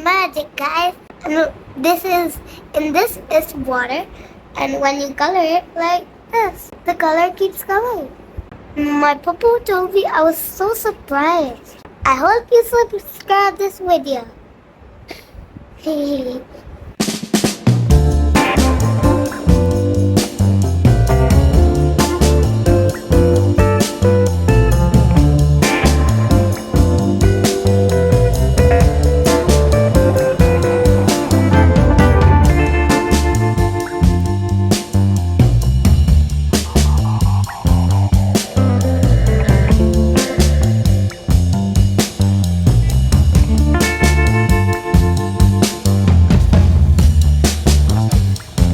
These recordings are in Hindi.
magic, guys. And this is water, and when you color it like this, the color keeps going. My papa told me, I was so surprised. I hope you subscribe this video.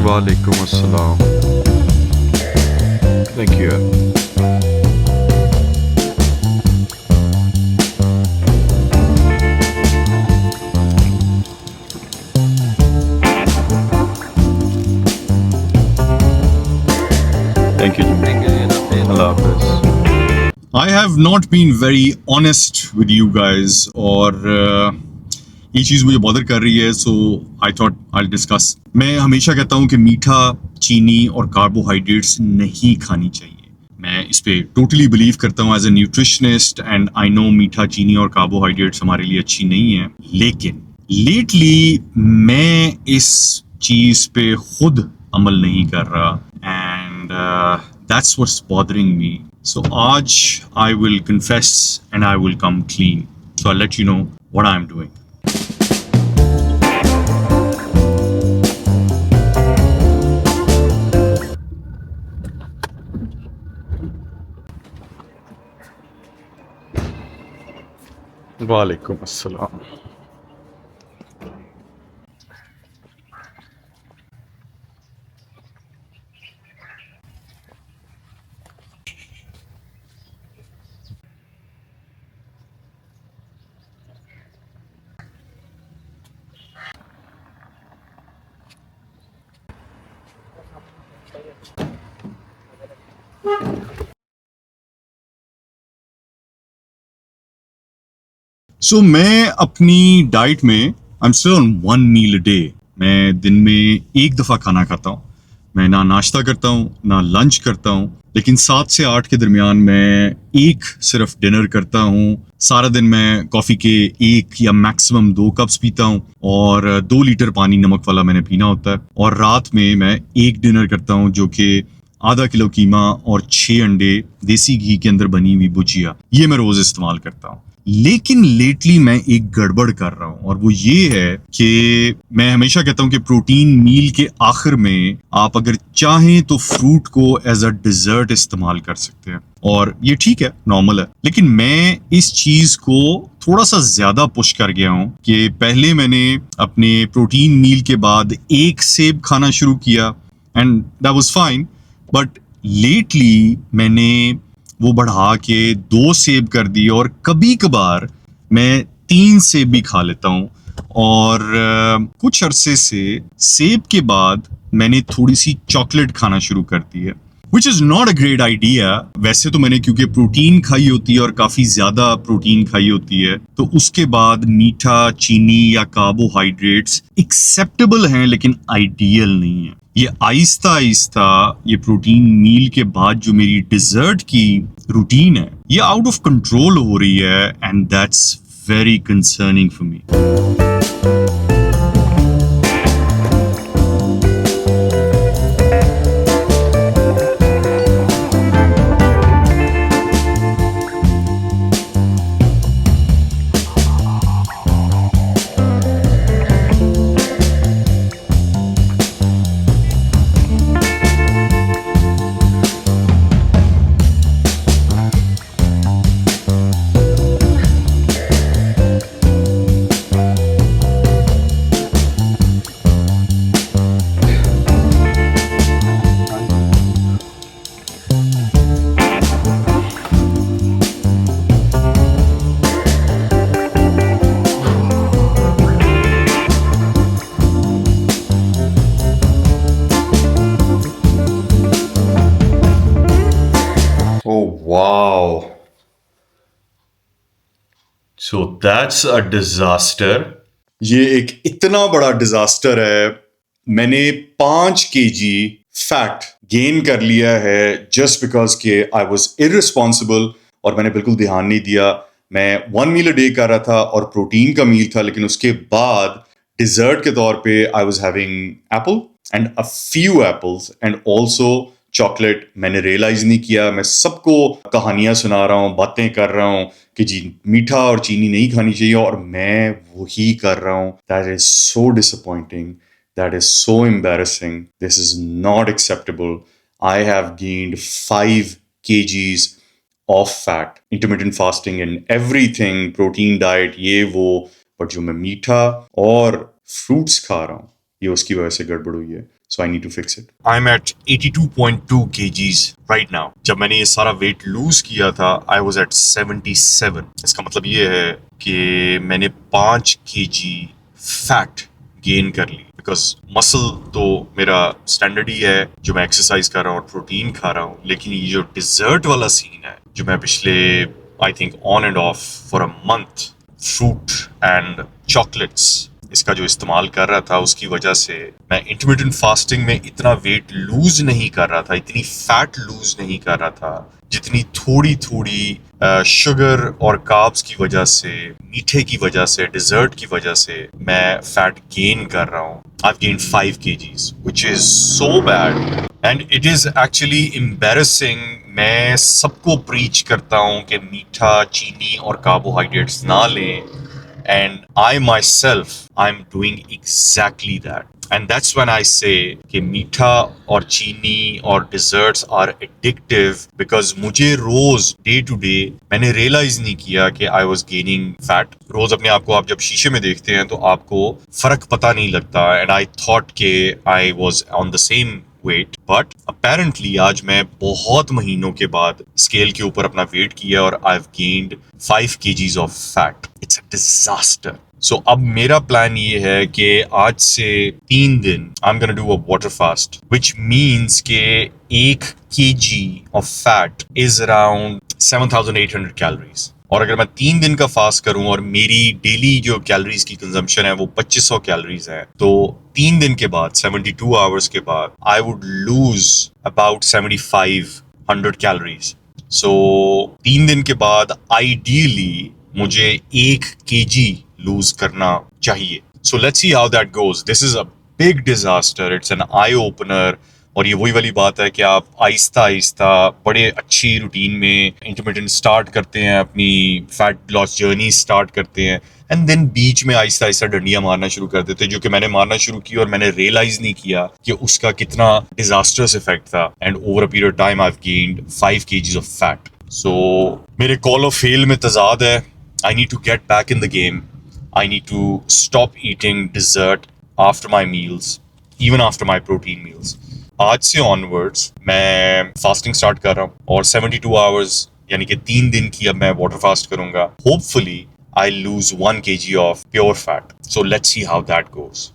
Walaikum assalam. Thank you. Thank you. Allah Hafiz. I have not been very honest with you guys, और ये चीज़ मुझे बॉदर कर रही है, सो आई थॉट आई डिस्कस. मैं हमेशा कहता हूँ कि मीठा, चीनी और कार्बोहाइड्रेट्स नहीं खानी चाहिए. मैं इस पे टोटली बिलीव करता हूँ as a nutritionist, and I know मीठा, चीनी और कार्बोहाइड्रेट्स हमारे लिए अच्छी नहीं है. लेकिन लेटली मैं इस चीज़ पे खुद अमल नहीं कर रहा, and that's what's bothering me. So आज I will confess and I will come clean. So I let you know what I am doing. वालेकुम अस्सलाम. सो मैं अपनी डाइट में I am still on 1 meal a day. मैं दिन में एक दफ़ा खाना खाता हूँ. मैं ना नाश्ता करता हूँ ना लंच करता हूँ, लेकिन 7 से 8 के दरमियान मैं एक सिर्फ डिनर करता हूँ. सारा दिन मैं कॉफ़ी के 1 या मैक्सिमम 2 कप्स पीता हूँ, और 2 लीटर पानी नमक वाला मैंने पीना होता है. और रात में मैं एक डिनर करता हूँ जो कि आधा किलो कीमा और 6 अंडे देसी घी के अंदर बनी हुई भुजिया, ये मैं रोज इस्तेमाल करता हूँ. लेकिन लेटली मैं एक गड़बड़ कर रहा हूँ, और वो ये है कि मैं हमेशा कहता हूँ कि प्रोटीन मील के आखिर में आप अगर चाहें तो फ्रूट को एज अ डिजर्ट इस्तेमाल कर सकते हैं, और ये ठीक है, नॉर्मल है. लेकिन मैं इस चीज को थोड़ा सा ज्यादा पुश कर गया हूँ कि पहले मैंने अपने प्रोटीन मील के बाद एक सेब खाना शुरू किया, and that was fine. But lately मैंने वो बढ़ा के 2 सेब कर दिए, और कभी कभार मैं 3 सेब भी खा लेता हूँ. और कुछ अरसे से सेब के बाद मैंने थोड़ी सी चॉकलेट खाना शुरू कर दी है, which is not a great idea. वैसे तो मैंने क्योंकि प्रोटीन खाई होती है और काफ़ी ज़्यादा प्रोटीन खाई होती है, तो उसके बाद मीठा, चीनी या कार्बोहाइड्रेट्स एक्सेप्टेबल हैं, लेकिन आइडियल नहीं है. ये आहिस्ता आहिस्ता ये प्रोटीन मील के बाद जो मेरी डिजर्ट की रूटीन है, ये आउट ऑफ कंट्रोल हो रही है, and that's very concerning for me. Wow. So that's a disaster. ये एक इतना बड़ा डिजास्टर है। मैंने 5 केजी फैट गेन कर लिया है जस्ट बिकॉज के आई वॉज इररिस्पॉन्सिबल और मैंने बिल्कुल ध्यान नहीं दिया। मैं 1 मील अ डे कर रहा था और प्रोटीन का मील था, लेकिन उसके बाद डिजर्ट के तौर पे I was having Apple and a few apples and also chocolate. मैंने रियलाइज नहीं किया। मैं सबको कहानियां सुना रहा हूँ, बातें कर रहा हूँ कि जी मीठा और चीनी नहीं खानी चाहिए, और मैं वही कर रहा हूँ। That is so disappointing, that is so embarrassing, this is not acceptable. I have gained 5 kgs of fat, intermittent fasting and everything, protein diet, ये वो, बट जो मैं मीठा और फ्रूट्स खा रहा हूँ ये उसकी वजह से गड़बड़ हुई है। So I need to fix it. I'm at 82.2 kgs right now. जब मैंने ये सारा वेट लूज किया था I was at 77. इसका मतलब ये है कि मैंने 5 kg फैट गेन कर ली, बिकॉज मसल तो मेरा स्टैंडर्ड ही है जो मैं एक्सरसाइज कर रहा हूँ और प्रोटीन खा रहा हूँ, लेकिन ये जो डिजर्ट वाला सीन है जो मैं पिछले I think on end of for a month fruit and chocolates इसका जो इस्तेमाल कर रहा था, उसकी वजह से मैं इंटरमिटेंट फास्टिंग में इतना वेट लूज नहीं कर रहा था, इतनी फैट लूज नहीं कर रहा था जितनी थोड़ी थोड़ी शुगर और कार्ब्स की वजह से, मीठे की वजह से, डिजर्ट की वजह से मैं फैट गेन कर रहा हूँ। I've gained 5 kgs, which is so bad. And it is actually embarrassing. मैं सबको प्रीच करता हूँ कि मीठा, चीनी और कार्बोहाइड्रेट्स ना लें. And I myself, I'm doing exactly that. And that's when I say कि मीठा और चीनी और desserts are addictive, because मुझे रोज डे टू डे मैंने रियलाइज नहीं किया कि I was gaining fat. रोज अपने आप को आप जब शीशे में देखते हैं तो आपको फर्क पता नहीं लगता, and I thought कि I was on the same weight, but apparently आज मैं बहुत महीनों के बाद स्केल के ऊपर अपना वेट किया और I've gained 5 kgs of fat. It's a disaster. So अब मेरा प्लान ये है कि आज से 3 दिन I'm gonna do a water fast, which means कि 1 kg of fat is around 7,800 calories. और अगर मैं 3 दिन का फास्ट करूं और मेरी डेली जो कैलोरीज की कंजम्पशन है वो 2500 कैलोरीज है, तो 3 दिन के बाद 72 आवर्स के बाद I would lose about 7500 calories. So 3 दिन के बाद आइडियली मुझे 1 kg लूज करना चाहिए. So let's see how that goes. This is a big disaster, it's an eye opener. और ये वही वाली बात है कि आप आहिस्ता आहिस्ता बड़े अच्छी रूटीन में इंटरमिटेंट स्टार्ट करते हैं, अपनी फैट लॉस जर्नी स्टार्ट करते हैं, एंड देन बीच में आहिस्ता आहिस्ता डंडियां मारना शुरू कर देते हैं, जो कि मैंने मारना शुरू की और मैंने रियलाइज नहीं किया कि उसका कितना डिजास्टर्स इफेक्ट था. And over a period time I have gained 5 kgs of fat. So मेरे कॉल ऑफ फेल में तजाद है. I need to get back in the game. I need to stop eating dessert after my meals, even after my protein meals. आज से ऑनवर्ड्स मैं फास्टिंग स्टार्ट कर रहा हूँ और 72 आवर्स यानी कि 3 दिन की अब मैं वाटर फास्ट करूंगा. Hopefully I lose 1 kg of pure fat. So let's see how that goes.